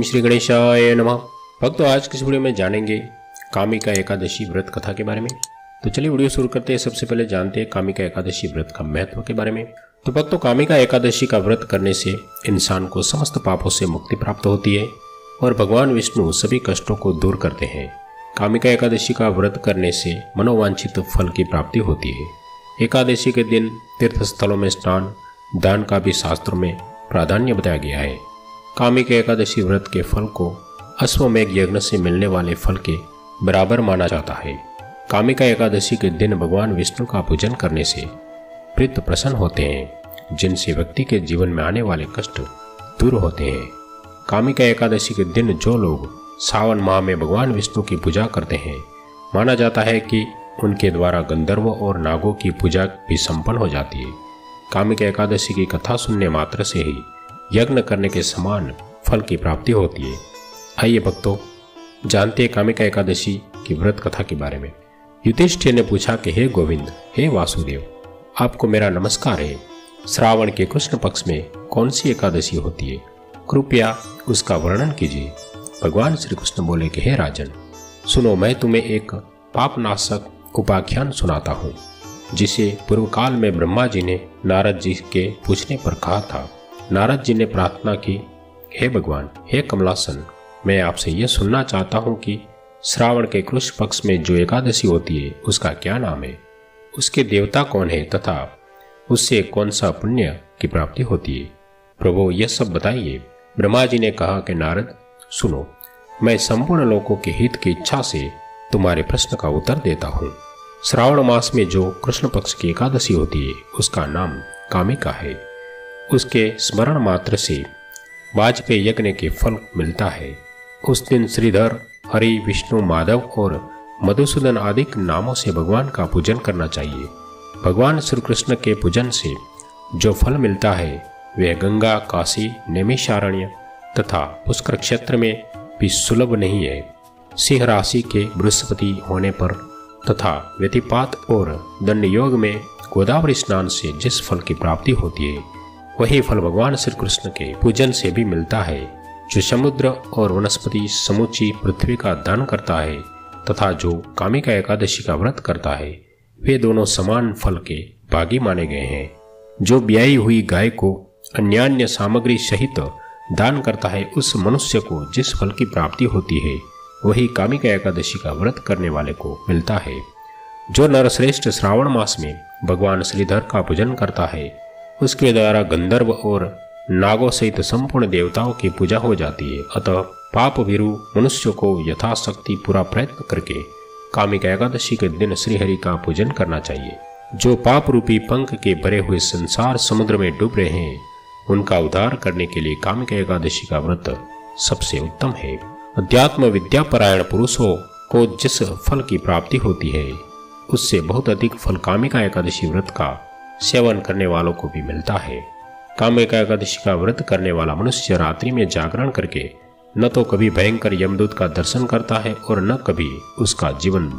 श्री गणेशाय नमः। भक्तों, आज की इस वीडियो में जानेंगे कामिका एकादशी व्रत कथा के बारे में। तो चलिए वीडियो शुरू करते हैं। सबसे पहले जानते हैं कामिका एकादशी व्रत का महत्व के बारे में। तो भक्तों, कामिका एकादशी का व्रत करने से इंसान को समस्त पापों से मुक्ति प्राप्त होती है और भगवान विष्णु सभी कष्टों को दूर करते हैं। कामिका एकादशी का व्रत करने से मनोवांछित फल की प्राप्ति होती है। एकादशी के दिन तीर्थ स्थलों में स्नान दान का भी शास्त्रों में प्राधान्य बताया गया है। कामिका एकादशी व्रत के फल को अश्वमेघ यज्ञ से मिलने वाले फल के बराबर माना जाता है। कामिका एकादशी के दिन भगवान विष्णु का पूजन करने से प्रीत प्रसन्न होते हैं, जिनसे व्यक्ति के जीवन में आने वाले कष्ट दूर होते हैं। कामिका एकादशी के दिन जो लोग सावन माह में भगवान विष्णु की पूजा करते हैं, माना जाता है कि उनके द्वारा गंधर्वों और नागों की पूजा भी संपन्न हो जाती है। कामिका एकादशी की कथा सुनने मात्र से ही यज्ञ करने के समान फल की प्राप्ति होती है। आइए भक्तों, जानते हैं कामिका एकादशी की व्रत कथा के बारे में। युधिष्ठिर ने पूछा कि हे गोविंद, हे वासुदेव, आपको मेरा नमस्कार है। श्रावण के कृष्ण पक्ष में कौन सी एकादशी होती है? कृपया उसका वर्णन कीजिए। भगवान श्री कृष्ण बोले कि हे राजन, सुनो, मैं तुम्हें एक पापनाशक उपाख्यान सुनाता हूँ, जिसे पूर्व काल में ब्रह्मा जी ने नारद जी के पूछने पर कहा था। नारद जी ने प्रार्थना की, हे भगवान, हे कमलासन, मैं आपसे यह सुनना चाहता हूँ कि श्रावण के कृष्ण पक्ष में जो एकादशी होती है उसका क्या नाम है, उसके देवता कौन है तथा उससे कौन सा पुण्य की प्राप्ति होती है। प्रभु, यह सब बताइए। ब्रह्मा जी ने कहा कि नारद, सुनो, मैं संपूर्ण लोगों के हित की इच्छा से तुम्हारे प्रश्न का उत्तर देता हूँ। श्रावण मास में जो कृष्ण पक्ष की एकादशी होती है उसका नाम कामिका है। उसके स्मरण मात्र से वाजपेय यज्ञ के फल मिलता है। उस दिन श्रीधर, हरि, विष्णु, माधव और मधुसूदन आदि नामों से भगवान का पूजन करना चाहिए। भगवान श्री कृष्ण के पूजन से जो फल मिलता है वह गंगा, काशी, नैमिषारण्य तथा पुष्कर क्षेत्र में भी सुलभ नहीं है। सिंह राशि के बृहस्पति होने पर तथा व्यतिपात और दंड योग में गोदावरी स्नान से जिस फल की प्राप्ति होती है वही फल भगवान श्री कृष्ण के पूजन से भी मिलता है। जो समुद्र और वनस्पति समूची पृथ्वी का दान करता है तथा जो कामिका एकादशी का व्रत करता है, वे दोनों समान फल के भागी माने गए हैं। जो ब्याई हुई गाय को अन्यान्य सामग्री सहित दान करता है, उस मनुष्य को जिस फल की प्राप्ति होती है वही कामिका एकादशी का व्रत करने वाले को मिलता है। जो नरश्रेष्ठ श्रावण मास में भगवान श्रीधर का पूजन करता है, उसके द्वारा गंधर्व और नागों सहित संपूर्ण देवताओं की पूजा हो जाती है। अतः पाप भीरु मनुष्य को यथाशक्ति पूरा प्रयत्न करके कामिका एकादशी के दिन श्रीहरि का पूजन करना चाहिए। जो पाप रूपी पंख के भरे हुए संसार समुद्र में डूब रहे हैं, उनका उद्धार करने के लिए कामिका एकादशी का व्रत सबसे उत्तम है। अध्यात्म विद्या परायण पुरुषों को जिस फल की प्राप्ति होती है उससे बहुत अधिक फल कामिका एकादशी व्रत का सेवन करने वालों को भी मिलता है। कामिका एकादशी का व्रत करने वाला मनुष्य रात्रि में जागरण करके न तो कभी भयंकर यमदूत का दर्शन करता है और न कभी उसका जीवन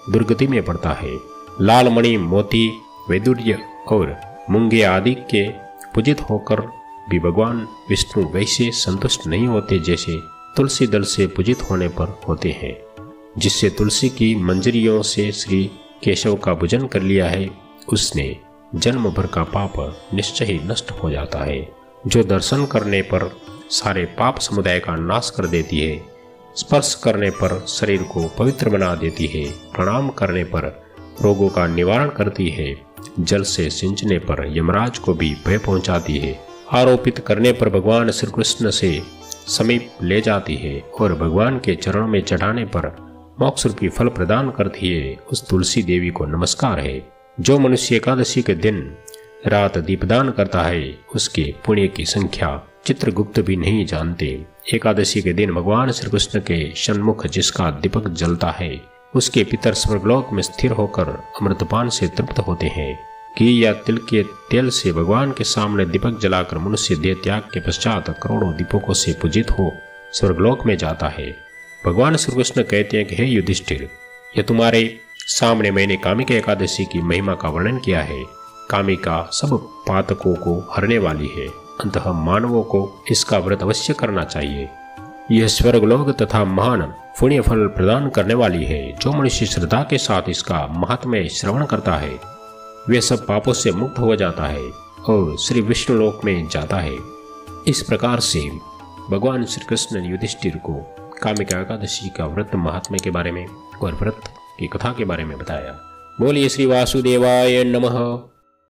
दुर्गति में पड़ता है। लाल मणि, मोती, वैदुर्य और मूंगे आदि के पूजित होकर भी भगवान विष्णु वैसे संतुष्ट नहीं होते जैसे तुलसी दल से पूजित होने पर होते हैं। जिससे तुलसी की मंजरियों से श्री केशव का पूजन कर लिया है, उसने जन्म भर का पाप निश्चय ही नष्ट हो जाता है। जो दर्शन करने पर सारे पाप समुदाय का नाश कर देती है, स्पर्श करने पर शरीर को पवित्र बना देती है, प्रणाम करने पर रोगों का निवारण करती है, जल से सिंचने पर यमराज को भी भय पहुंचाती है, आरोपित करने पर भगवान श्री कृष्ण से समीप ले जाती है और भगवान के चरणों में चढ़ाने पर मोक्ष रूपी फल प्रदान करती है, उस तुलसी देवी को नमस्कार है। जो मनुष्य एकादशी के दिन रात दीपदान करता है, उसके पुण्य की संख्या चित्रगुप्त भी नहीं जानते। एकादशी के दिन भगवान श्री कृष्ण के सन्मुख जिसका दीपक जलता है, उसके पितर स्वर्गलोक में स्थिर होकर अमृतपान से तृप्त होते हैं। घी या तिल के तेल से भगवान के सामने दीपक जलाकर मनुष्य देह त्याग के पश्चात करोड़ों दीपकों से पूजित हो स्वर्गलोक में जाता है। भगवान श्री कृष्ण कहते हैं कि हे युधिष्ठिर, यह तुम्हारे सामने मैंने कामिका एकादशी की महिमा का वर्णन किया है। कामिका सब पातकों को हरने वाली है, अतः मानवों को इसका व्रत अवश्य करना चाहिए। यह स्वर्गलोक तथा महान पुण्य फल प्रदान करने वाली है। जो मनुष्य श्रद्धा के साथ इसका महात्म्य श्रवण करता है वे सब पापों से मुक्त हो जाता है और श्री विष्णु लोक में जाता है। इस प्रकार से भगवान श्री कृष्ण ने युधिष्ठिर को कामिका एकादशी का व्रत महात्म्य के बारे में और व्रत की कथा के बारे में बताया। बोलिए श्री वासुदेवाय नमः।